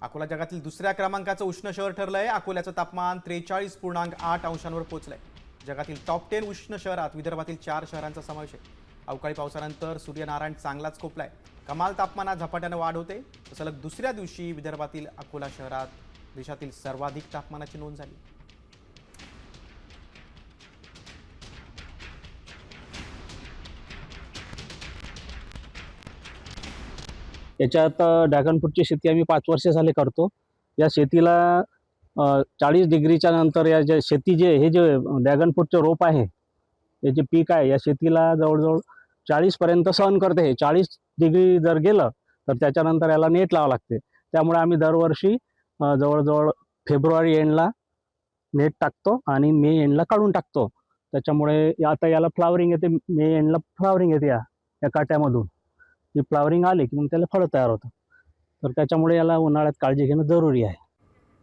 अकोला जगातील दुसऱ्या क्रमांकाचं उष्ण शहर ठरलंय। अकोल्याचं तापमान 43.8 अंशांवर पोहोचलंय। जगातील टॉप 10 उष्ण शहरात विदर्भातील 4 शहरांचा समावेश आहे। अवकाळी पावसानंतर सूर्यनारायण चांगलाच कोपलाय। कमाल तापमानात झपाट्याने वाढ होते। सलग दुसऱ्या दिवशी विदर्भातील अकोला शहरात देशातील सर्वाधिक तापमानाची नोंद झाली। याच्यात ड्रॅगन फ्रूटची शेती आम्ही 5 वर्ष झाले करतो। या शेतीला 40 डिग्रीच्या नंतर या जे शेती हे जे ड्रॅगन फ्रूटचे रोप आहे, हे जे पीक आहे, या शेतीला जवळजवळ 40 पर्यंत सहन करते। हे 40 डिग्री जर गेलं तर त्याच्यानंतर याला नेट लावावं लागते। त्यामुळे आम्ही दरवर्षी जवळजवळ फेब्रुवारी एंडला नेट टाकतो आणि मे एंडला काढून टाकतो। त्याच्यामुळे आता याला फ्लावरिंग येते, मे एंडला फ्लावरिंग येते या काट्यामधून। ही फ्लावरिंग आली की मग त्याला फळं तयार होतं। तर त्याच्यामुळे याला उन्हाळ्यात काळजी घेणं जरुरी आहे।